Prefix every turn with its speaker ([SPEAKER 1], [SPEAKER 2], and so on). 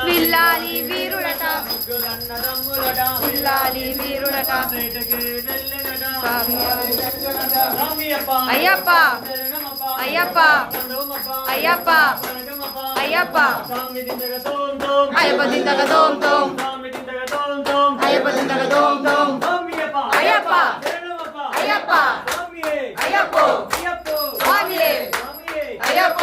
[SPEAKER 1] విల్లాలి వీరుడట విల్లాలి వీరుడట అయ్యప్ప అయ్యప్ప అయ్యప్ప అయ్యప్ప అయ్యప్ప దిందగ దోం దోం అయ్యప్ప దిందగ దోం దోం అయ్యప్ప అయ్యప్ప అయ్యప్ప స్వామియే అయ్యప్ప